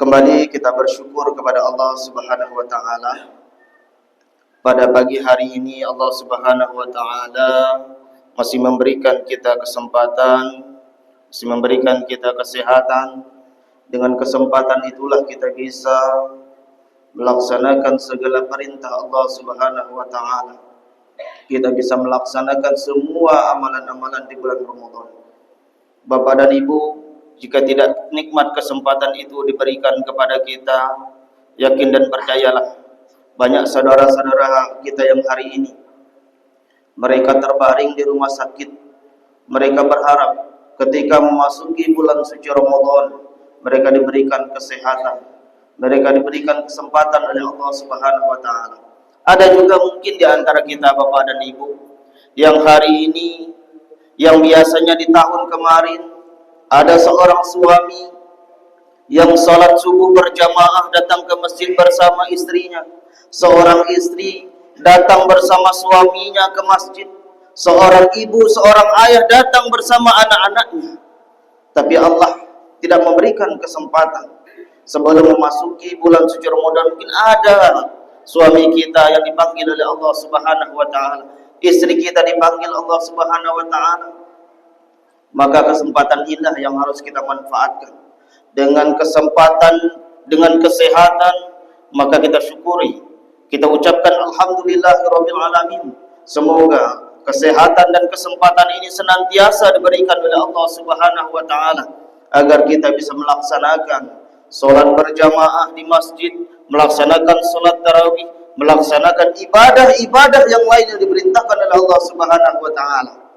Kembali kita bersyukur kepada Allah Subhanahu wa taala. Pada pagi hari ini Allah Subhanahu wa taala masih memberikan kita kesempatan, masih memberikan kita kesehatan. Dengan kesempatan itulah kita bisa melaksanakan segala perintah Allah Subhanahu wa taala. Kita bisa melaksanakan semua amalan-amalan di bulan Ramadan. Bapak dan Ibu, jika tidak nikmat kesempatan itu diberikan kepada kita, yakin dan percayalah, banyak saudara-saudara kita yang hari ini mereka terbaring di rumah sakit. Mereka berharap ketika memasuki bulan suci Ramadan, mereka diberikan kesehatan, mereka diberikan kesempatan oleh Allah Subhanahu wa taala. Ada juga mungkin di antara kita Bapak dan Ibu yang hari ini, yang biasanya di tahun kemarin ada seorang suami yang salat subuh berjamaah datang ke masjid bersama istrinya. Seorang istri datang bersama suaminya ke masjid. Seorang ibu, seorang ayah datang bersama anak-anaknya. Tapi Allah tidak memberikan kesempatan. Sebelum memasuki bulan suci Ramadan, mungkin ada suami kita yang dipanggil oleh Allah Subhanahu wa taala. Istri kita dipanggil Allah Subhanahu wa taala. Maka kesempatan indah yang harus kita manfaatkan. Dengan kesempatan, dengan kesehatan, maka kita syukuri. Kita ucapkan alhamdulillahirabbil alamin. Semoga kesehatan dan kesempatan ini senantiasa diberikan oleh Allah Subhanahu wa taala agar kita bisa melaksanakan salat berjamaah di masjid, melaksanakan salat tarawih, melaksanakan ibadah-ibadah yang lain yang diperintahkan oleh Allah Subhanahu wa taala.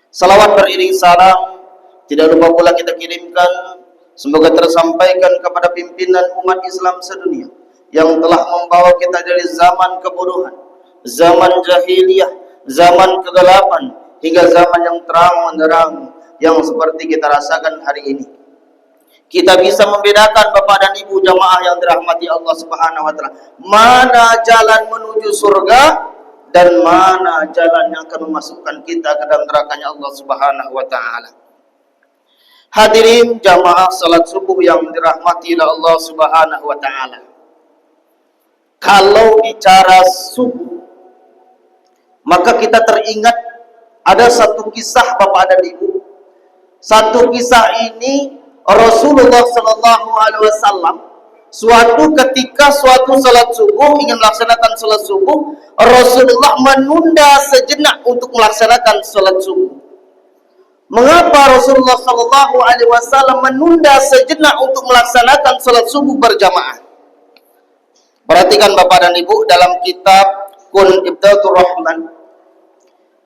Salawat beriring salam tidak lupa pula kita kirimkan, semoga tersampaikan kepada pimpinan umat Islam sedunia yang telah membawa kita dari zaman kebodohan, zaman jahiliyah, zaman kegelapan hingga zaman yang terang menderang yang seperti kita rasakan hari ini. Kita bisa membedakan Bapak dan Ibu jamaah yang dirahmati Allah Subhanahu wa taala, mana jalan menuju surga dan mana jalan yang akan memasukkan kita ke dalam nerakanya Allah Subhanahu wa taala. Hadirin jamaah salat subuh yang dirahmati oleh Allah Subhanahu wa taala. Kalau bicara subuh, maka kita teringat ada satu kisah Bapak dan Ibu. Satu kisah ini Rasulullah sallallahu alaihi wasallam suatu ketika suatu salat subuh, ingin melaksanakan salat subuh, Rasulullah menunda sejenak untuk melaksanakan salat subuh. Mengapa Rasulullah sallallahu alaihi wasallam menunda sejenak untuk melaksanakan salat subuh berjamaah? Perhatikan Bapak dan Ibu, dalam kitab Kun Ibdatul Rahman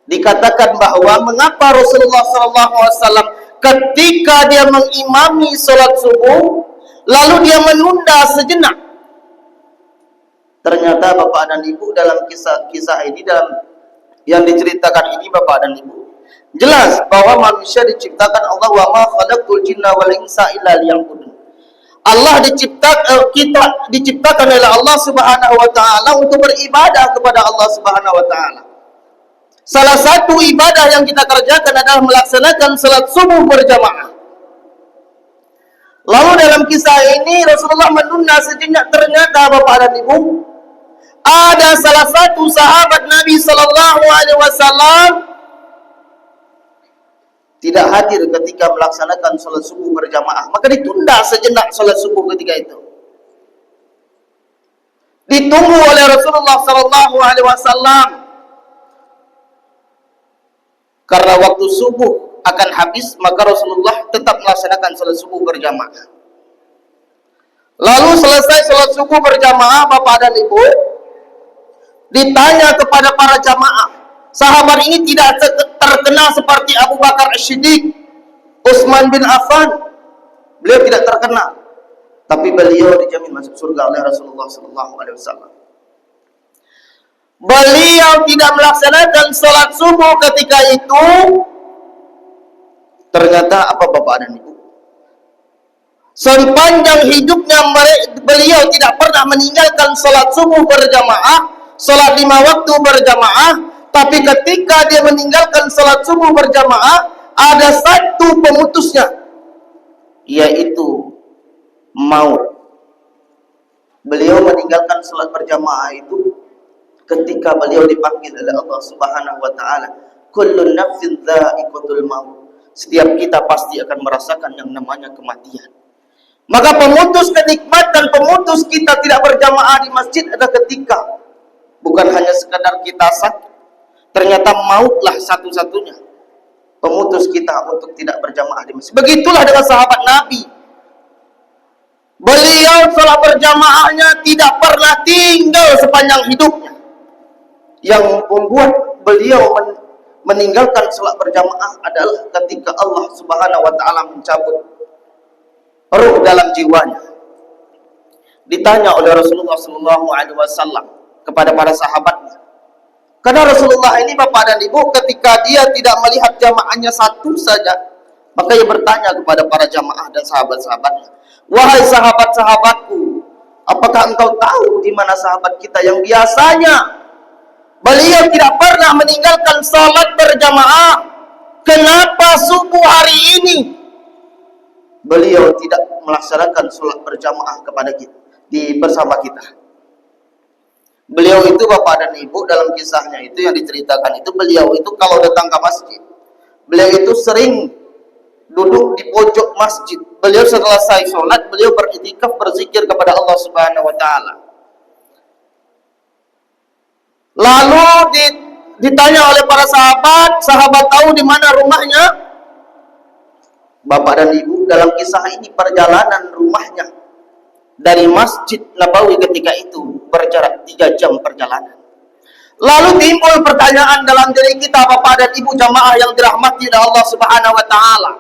dikatakan bahwa mengapa Rasulullah sallallahu alaihi wasallam ketika dia mengimami salat subuh lalu dia menunda sejenak. Ternyata Bapak dan Ibu, dalam kisah ini, dalam yang diceritakan ini Bapak dan Ibu, jelas bahwa manusia diciptakan Allah, wa ma khalaqtul jinna wal insa illa liya'budun. Allah diciptakan oleh Allah Subhanahu wa taala untuk beribadah kepada Allah Subhanahu wa taala. Salah satu ibadah yang kita kerjakan adalah melaksanakan salat subuh berjamaah. Lalu dalam kisah ini Rasulullah menunda sejenak. Ternyata Bapak dan Ibu, ada salah satu sahabat Nabi sallallahu alaihi wasallam tidak hadir ketika melaksanakan salat subuh berjamaah, maka ditunda sejenak salat subuh ketika itu. Ditunggu oleh Rasulullah sallallahu alaihi wasallam karena waktu subuh akan habis, maka Rasulullah tetap melaksanakan salat subuh berjamaah. Lalu selesai salat subuh berjamaah Bapak dan Ibu, ditanya kepada para jamaah. Sahabat ini tidak terkenal seperti Abu Bakar As-Siddiq, Utsman bin Affan. Beliau tidak terkenal, tapi beliau dijamin masuk surga oleh Rasulullah sallallahu alaihi wasallam. Beliau tidak melaksanakan salat subuh ketika itu. Ternyata apa Bapak dan Ibu? Sepanjang hidupnya beliau tidak pernah meninggalkan salat subuh berjamaah, salat 5 waktu berjamaah. Tapi ketika dia meninggalkan salat subuh berjamaah, ada satu pemutusnya, yaitu maut. Beliau meninggalkan salat berjamaah itu ketika beliau dipanggil oleh Allah Subhanahu wa taala, kullu nafsin dha'iqatul maut. Setiap kita pasti akan merasakan yang namanya kematian. Maka pemutus kenikmatan, pemutus kita tidak berjamaah di masjid adalah ketika bukan hanya sekadar kita sakit, ternyata mautlah satu-satunya pemutus kita untuk tidak berjamaah di masjid. Begitulah dengan sahabat Nabi. Beliau salat berjamaahnya tidak pernah tinggal sepanjang hidupnya. Yang membuat beliau meninggalkan salat berjamaah adalah ketika Allah Subhanahu wa taala mencabut ruh dalam jiwanya. Ditanya oleh Rasulullah sallallahu alaihi wasallam kepada para sahabatnya. Karena Rasulullah ini bapak dan ibu, ketika dia tidak melihat jamaahnya satu saja, maka ia bertanya kepada para jamaah dan sahabat-sahabatnya, "Wahai sahabat-sahabatku, apakah engkau tahu di mana sahabat kita yang biasanya beliau tidak pernah meninggalkan salat berjamaah? Kenapa subuh hari ini beliau tidak melaksanakan salat berjamaah kepada kita bersama kita?" Beliau itu bapak dan ibu, dalam kisahnya itu yang diceritakan itu, beliau itu kalau datang ke masjid, beliau itu sering duduk di pojok masjid. Beliau selesai sholat, beliau beriktikaf, berzikir kepada Allah Subhanahu wa taala. Lalu ditanya oleh para sahabat tahu di mana rumahnya? Bapak dan ibu, dalam kisah ini perjalanan rumahnya dari Masjid Nabawi ketika itu berjarak 3 jam perjalanan. Lalu timbul pertanyaan dalam diri kita, bapak dan ibu jamaah yang dirahmati oleh Allah Subhanahu wa taala.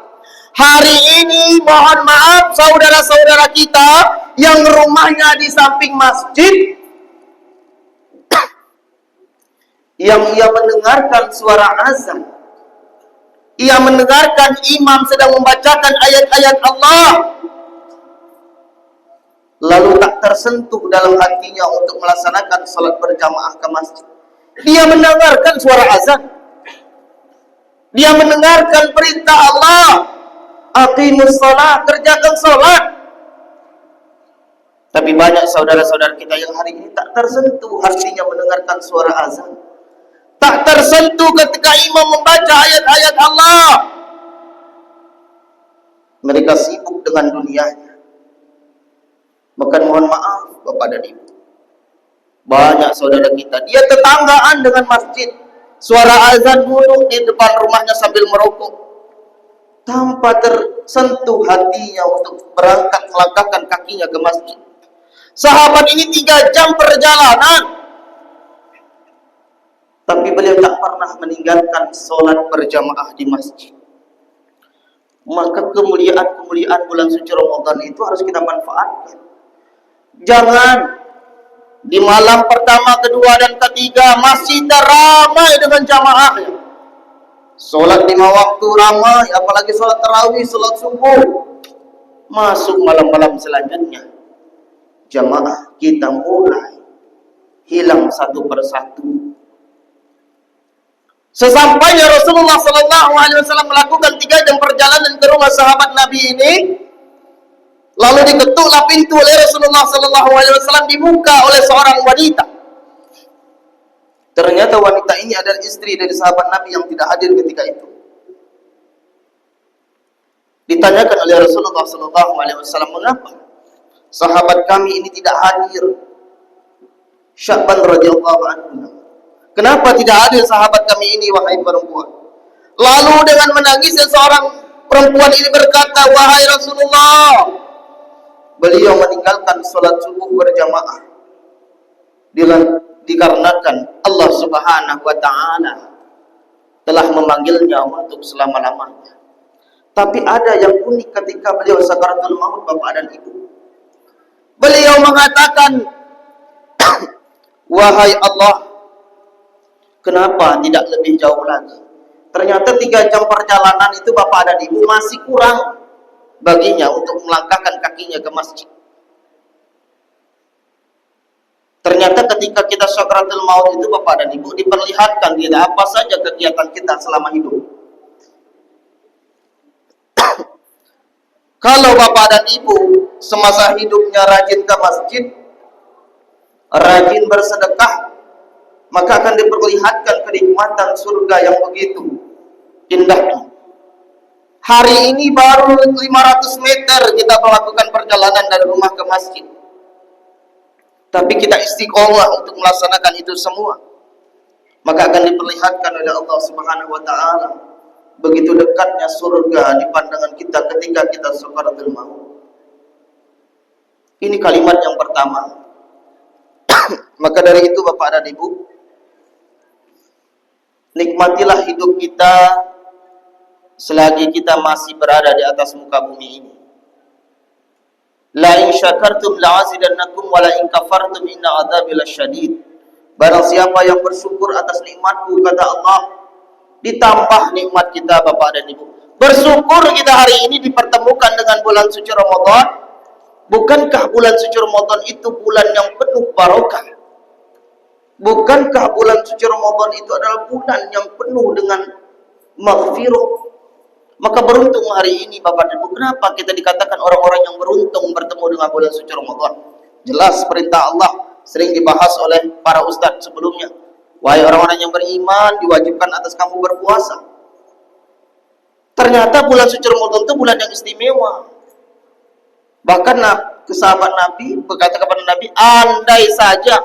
Hari ini mohon maaf saudara-saudara kita yang rumahnya di samping masjid, yang ia mendengarkan suara azan, ia mendengarkan imam sedang membacakan ayat-ayat Allah, lalu tak tersentuh dalam hatinya untuk melaksanakan salat berjamaah ke masjid. Dia mendengarkan suara azan, dia mendengarkan perintah Allah, aqimus shalah, kerjakan salat. Tapi banyak saudara-saudara kita yang hari ini tak tersentuh hatinya mendengarkan suara azan, tak tersentuh ketika imam membaca ayat-ayat Allah. Mereka sibuk dengan dunianya. Maka mohon maaf bapak dan ibu, banyak saudara kita, dia tetanggaan dengan masjid, suara azan duduk di depan rumahnya sambil merokok, tanpa tersentuh hatinya untuk berangkat melangkahkan kakinya ke masjid. Sahabat ini 3 jam perjalanan, tapi beliau tak pernah meninggalkan sholat berjamaah di masjid. Maka kemuliaan-kemuliaan bulan suci Ramadan itu harus kita manfaatkan. Jangan di malam pertama, kedua, dan ketiga masih teramai dengan jamaahnya. Sholat 5 waktu ramai, apalagi sholat tarawih, sholat subuh. Masuk malam-malam selanjutnya, jamaah kita mulai hilang satu persatu. Sesampainya Rasulullah SAW melakukan 3 jam perjalanan ke rumah sahabat Nabi ini, lalu diketuklah pintu oleh Rasulullah SAW, dibuka oleh seorang wanita. Ternyata wanita ini adalah istri dari sahabat Nabi yang tidak hadir ketika itu. Ditanyakan oleh Rasulullah SAW, mengapa sahabat kami ini tidak hadir? Sya'ban radhiyallahu anhu, kenapa tidak hadir sahabat kami ini, wahai perempuan? Lalu dengan menangis seorang perempuan ini berkata, wahai Rasulullah, beliau meninggalkan sholat subuh berjamaah dikarenakan Allah Subhanahu wa ta'ala telah memanggilnya untuk selama-lamanya. Tapi ada yang unik ketika beliau sakaratul maut, bapak dan ibu. Beliau mengatakan, wahai Allah, kenapa tidak lebih jauh lagi? Ternyata 3 jam perjalanan itu bapak dan ibu masih kurang baginya untuk melangkahkan kakinya ke masjid. Ternyata ketika kita sakaratul maut itu bapak dan ibu diperlihatkan kita apa saja kegiatan kita selama hidup. Kalau bapak dan ibu semasa hidupnya rajin ke masjid, rajin bersedekah, maka akan diperlihatkan kenikmatan surga yang begitu indahnya. Hari ini baru 500 meter kita melakukan perjalanan dari rumah ke masjid, tapi kita istiqomah untuk melaksanakan itu semua, maka akan diperlihatkan oleh Allah Subhanahu wa taala begitu dekatnya surga di pandangan kita ketika kita sukaratul maut. Ini kalimat yang pertama. Maka dari itu Bapak dan Ibu, nikmatilah hidup kita selagi kita masih berada di atas muka bumi ini. La in syakartum la'azidannakum wa la in kafartum inna 'adzabi lasyadid. Barang siapa yang bersyukur atas nikmatku, kata Allah, ditambah nikmat kita Bapak dan Ibu. Bersyukur kita hari ini dipertemukan dengan bulan suci Ramadan. Bukankah bulan suci Ramadan itu bulan yang penuh barokah? Bukankah bulan suci Ramadan itu adalah bulan yang penuh dengan maghfirah? Maka beruntung hari ini Bapak dan Ibu. Kenapa kita dikatakan orang-orang yang beruntung bertemu dengan bulan suci Ramadan? Jelas perintah Allah sering dibahas oleh para ustadz sebelumnya. Wahai orang-orang yang beriman, diwajibkan atas kamu berpuasa. Ternyata bulan suci Ramadan itu bulan yang istimewa. Bahkan sahabat Nabi berkata kepada Nabi, andai saja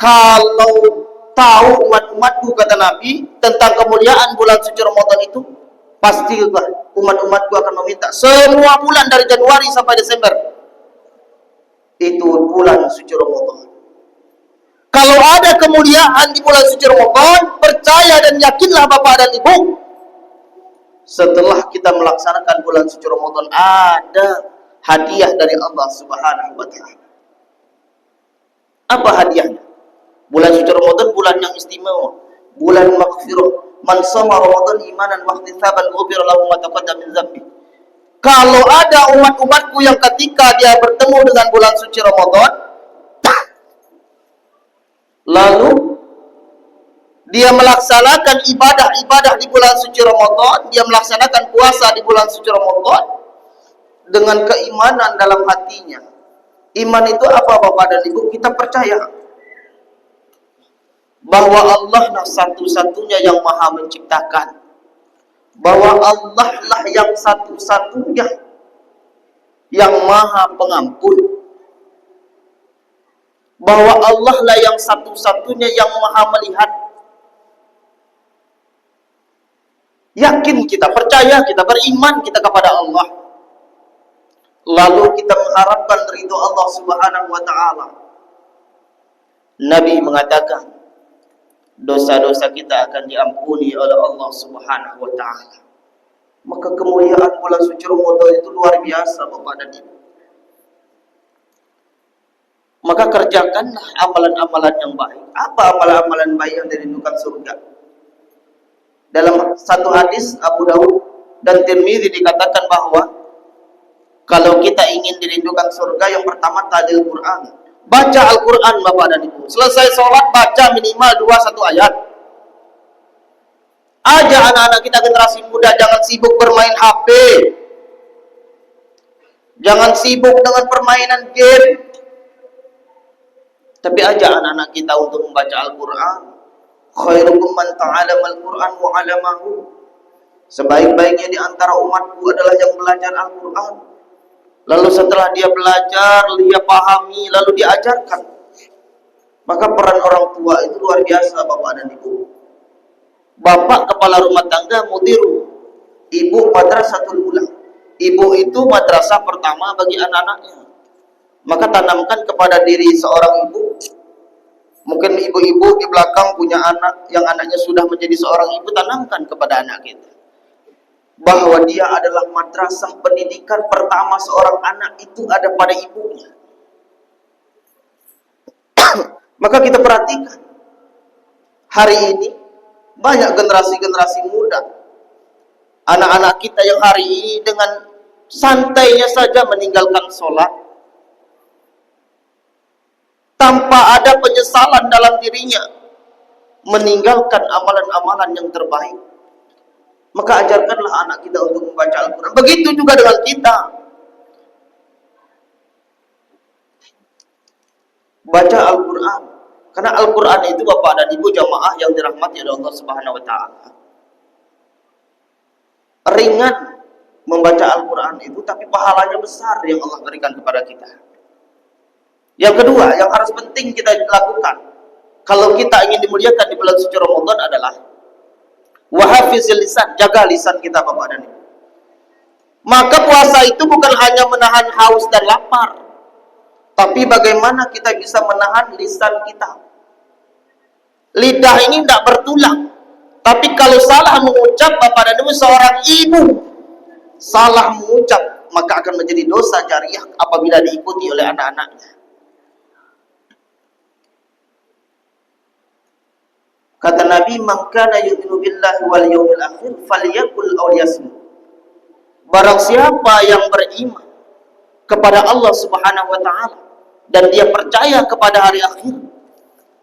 kalau tahu umat-umatku, kata Nabi, tentang kemuliaan bulan suci Ramadan itu, pastilah umat-umatku akan meminta semua bulan dari Januari sampai Desember itu bulan suci Ramadan. Kalau ada kemuliaan di bulan suci Ramadan, percaya dan yakinlah Bapak dan Ibu, setelah kita melaksanakan bulan suci Ramadan ada hadiah dari Allah Subhanahu wa taala. Apa hadiahnya? Bulan suci Ramadan bulan yang istimewa, bulan maghfirah. Man shoma Ramadan imanan wa ihtisaban ghufira lahu ma taqaddama min dzambi. Kalau ada umat-umatku yang ketika dia bertemu dengan bulan suci Ramadan, lalu dia melaksanakan ibadah-ibadah di bulan suci Ramadan, dia melaksanakan puasa di bulan suci Ramadan dengan keimanan dalam hatinya. Iman itu apa Bapak dan Ibu? Kita percaya bahwa Allah lah satu-satunya yang maha menciptakan, bahwa Allah lah yang satu-satunya yang maha pengampun, bahwa Allah lah yang satu-satunya yang maha melihat. Yakin kita, percaya kita, beriman kita kepada Allah, lalu kita mengharapkan ridho Allah Subhanahu wa taala. Nabi mengatakan dosa-dosa kita akan diampuni oleh Allah Subhanahu wa taala. Maka kemuliaan bulan suci Ramadan itu luar biasa Bapak dan Ibu. Maka kerjakanlah amalan-amalan yang baik. Apa amalan-amalan baik yang dirindukan surga? Dalam satu hadis Abu Daud dan Tirmidzi dikatakan bahwa kalau kita ingin dirindukan surga, yang pertama ta'dil Quran. Baca Al-Quran Bapak dan Ibu. Selesai sholat baca minimal 2-1 ayat. Ajak anak-anak kita generasi muda jangan sibuk bermain HP. Jangan sibuk dengan permainan game. Tapi ajak anak-anak kita untuk membaca Al-Quran. Khairukum man ta'allama Al-Quran wa 'allamahu. Sebaik-baiknya di antara umatku adalah yang belajar Al-Quran. Lalu setelah dia belajar, dia pahami, lalu diajarkan. Maka peran orang tua itu luar biasa Bapak dan Ibu. Bapak kepala rumah tangga mudiru, ibu madrasatul ula. Ibu itu madrasah pertama bagi anak-anaknya. Maka tanamkan kepada diri seorang ibu. Mungkin ibu-ibu di belakang punya anak yang anaknya sudah menjadi seorang ibu, tanamkan kepada anak kita bahwa dia adalah madrasah pendidikan pertama seorang anak itu ada pada ibunya. Maka kita perhatikan hari ini banyak generasi-generasi muda, anak-anak kita yang hari ini dengan santainya saja meninggalkan sholat tanpa ada penyesalan dalam dirinya, meninggalkan amalan-amalan yang terbaik. Maka ajarkanlah anak kita untuk membaca Al-Quran. Begitu juga dengan kita. baca Al-Quran. Karena Al-Quran itu Bapak dan Ibu jamaah yang dirahmati oleh Allah Subhanahu wa taala. Ringan membaca Al-Quran itu, tapi pahalanya besar yang Allah berikan kepada kita. Yang kedua, yang harus penting kita lakukan kalau kita ingin dimuliakan di bulan suci Ramadan adalah wahafizil lisan, jaga lisan kita Bapak dan Ibu. Maka puasa itu bukan hanya menahan haus dan lapar, tapi bagaimana kita bisa menahan lisan kita. Lidah ini tidak bertulang, tapi kalau salah mengucap Bapak dan Ibu, seorang ibu salah mengucap, maka akan menjadi dosa jariah apabila diikuti oleh anak-anaknya. Kata Nabi, "Man kana yu'minu billahi wal yawmil akhir falyakul aw liyasmut." Barang siapa yang beriman kepada Allah Subhanahu wa taala dan dia percaya kepada hari akhir,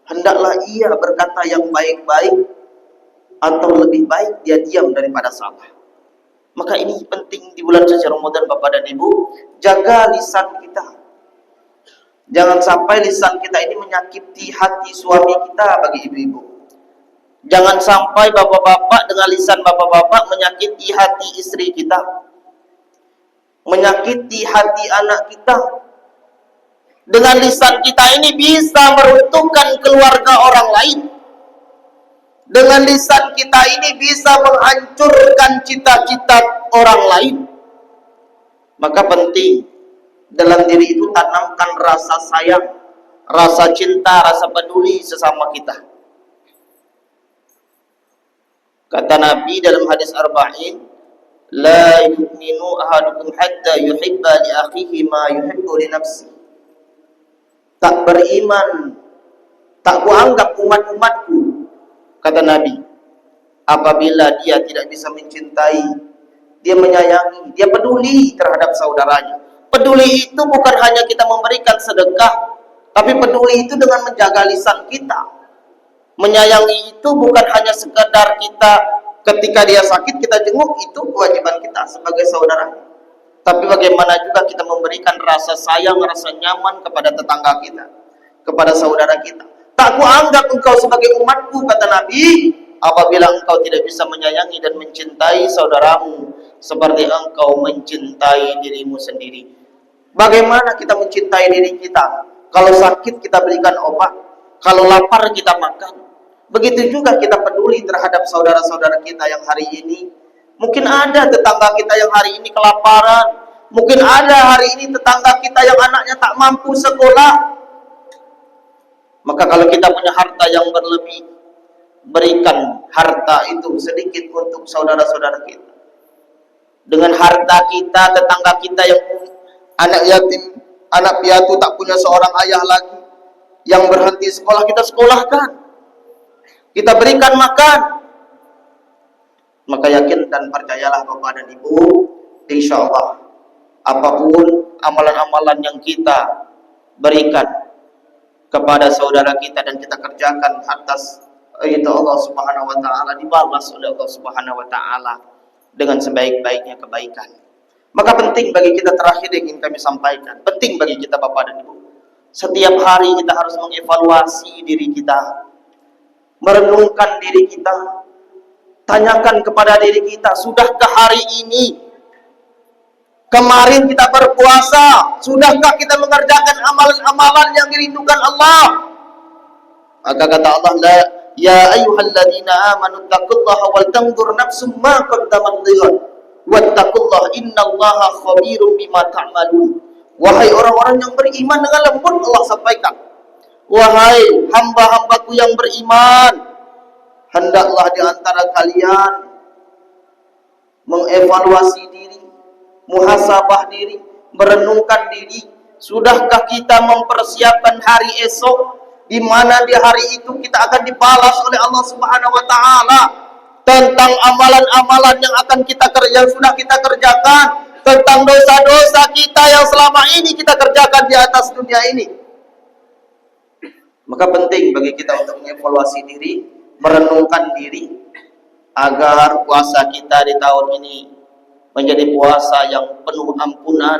hendaklah ia berkata yang baik-baik, atau lebih baik dia diam daripada salah. Maka ini penting di bulan suci Ramadan Bapak dan Ibu, jaga lisan kita. Jangan sampai lisan kita ini menyakiti hati suami kita bagi ibu-ibu. Jangan sampai bapak-bapak dengan lisan bapak-bapak menyakiti hati istri kita, menyakiti hati anak kita. Dengan lisan kita ini bisa meruntuhkan keluarga orang lain. Dengan lisan kita ini bisa menghancurkan cita-cita orang lain. Maka penting dalam diri itu tanamkan rasa sayang, rasa cinta, rasa peduli sesama kita. Kata Nabi dalam hadis Arba'in, la yu'minu ahadukum hatta yuhibba li akhihi ma yuhibbu li nafsi. Tak beriman, tak kuanggap umat-umatku, kata Nabi, apabila dia tidak bisa mencintai, dia menyayangi, dia peduli terhadap saudaranya. Peduli itu bukan hanya kita memberikan sedekah, tapi peduli itu dengan menjaga lisan kita. Menyayangi itu bukan hanya sekedar kita ketika dia sakit kita jenguk, itu kewajiban kita sebagai saudara. Tapi bagaimana juga kita memberikan rasa sayang, rasa nyaman kepada tetangga kita, kepada saudara kita. Tak kuanggap engkau sebagai umatku, kata Nabi, apabila engkau tidak bisa menyayangi dan mencintai saudaramu seperti engkau mencintai dirimu sendiri. Bagaimana kita mencintai diri kita? Kalau sakit kita berikan obat, kalau lapar kita makan. Begitu juga kita peduli terhadap saudara-saudara kita yang hari ini. Mungkin ada tetangga kita yang hari ini kelaparan. Mungkin ada hari ini tetangga kita yang anaknya tak mampu sekolah. Maka kalau kita punya harta yang berlebih, berikan harta itu sedikit untuk saudara-saudara kita. Dengan harta kita, tetangga kita yang anak yatim, anak piatu tak punya seorang ayah lagi, yang berhenti sekolah, kita sekolahkan. Kita berikan makan. Maka yakin dan percayalah Bapak dan Ibu, insya Allah apapun amalan-amalan yang kita berikan kepada saudara kita dan kita kerjakan atas itu Allah Subhanahu wa taala, dibalas oleh Allah Subhanahu wa taala dengan sebaik-baiknya kebaikan. Maka penting bagi kita, terakhir yang ingin kami sampaikan, penting bagi kita Bapak dan Ibu, setiap hari kita harus mengevaluasi diri kita, merenungkan diri kita, tanyakan kepada diri kita, sudahkah hari ini, kemarin kita berpuasa, sudahkah kita mengerjakan amalan-amalan yang dirindukan Allah? Maka kata Allah, la ya ayyuhalladzina amanu taqullaha wal tanzur nafsum ma qaddamat lighad wattaqullaha innallaha khabirum bima ta'malun. Wahai orang-orang yang beriman, dengan lembut Allah sampaikan, wahai hamba-hambaku yang beriman, hendaklah di antara kalian mengevaluasi diri, muhasabah diri, merenungkan diri. Sudahkah kita mempersiapkan hari esok, di mana di hari itu kita akan dibalas oleh Allah Subhanahu wa taala tentang amalan-amalan yang akan kita kerjakan, sudah kita kerjakan, tentang dosa-dosa kita yang selama ini kita kerjakan di atas dunia ini. Maka penting bagi kita untuk mengevaluasi diri, merenungkan diri, agar puasa kita di tahun ini menjadi puasa yang penuh ampunan.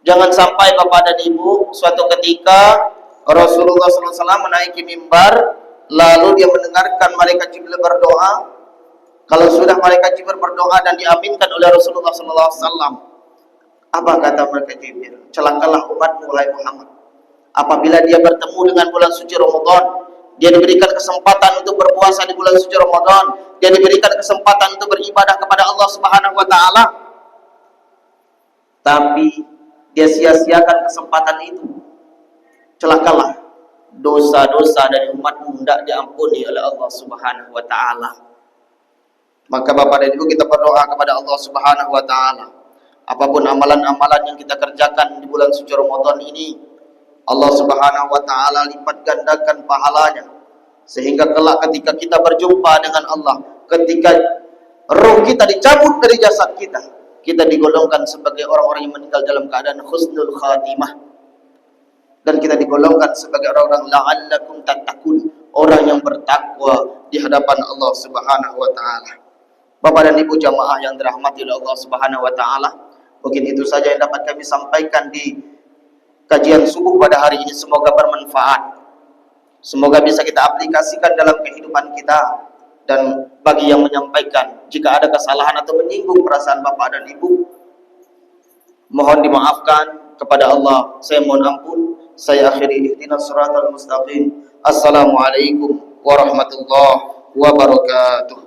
Jangan sampai Bapak dan Ibu suatu ketika Rasulullah SAW menaiki mimbar, lalu dia mendengarkan malaikat Jibril berdoa. Kalau sudah malaikat Jibril berdoa dan diaminkan oleh Rasulullah SAW, apa kata malaikat Jibril? Celakalah umatmu wahai Muhammad. Apabila dia bertemu dengan bulan suci Ramadan, dia diberikan kesempatan untuk berpuasa di bulan suci Ramadan, dia diberikan kesempatan untuk beribadah kepada Allah Subhanahu wa taala, tapi dia sia-siakan kesempatan itu. Celakalah, dosa-dosa dari umatmu hendak diampuni oleh Allah Subhanahu wa taala. Maka Bapak dan Ibu, kita berdoa kepada Allah Subhanahu wa taala, apapun amalan-amalan yang kita kerjakan di bulan suci Ramadan ini, Allah Subhanahu wa taala lipat gandakan pahalanya, sehingga kelak ketika kita berjumpa dengan Allah, ketika roh kita dicabut dari jasad kita, kita digolongkan sebagai orang-orang yang meninggal dalam keadaan husnul khatimah, dan kita digolongkan sebagai orang-orang la'allakum tattaqun, orang yang bertakwa di hadapan Allah Subhanahu wa taala. Bapak dan Ibu jamaah yang dirahmati oleh Allah Subhanahu wa taala, mungkin itu saja yang dapat kami sampaikan di kajian subuh pada hari ini. Semoga bermanfaat, semoga bisa kita aplikasikan dalam kehidupan kita. Dan bagi yang menyampaikan, jika ada kesalahan atau menyinggung perasaan Bapak dan Ibu, mohon dimaafkan kepada Allah. Saya mohon ampun. Saya akhiri, ihdinas siratal mustaqim. Assalamualaikum warahmatullahi wabarakatuh.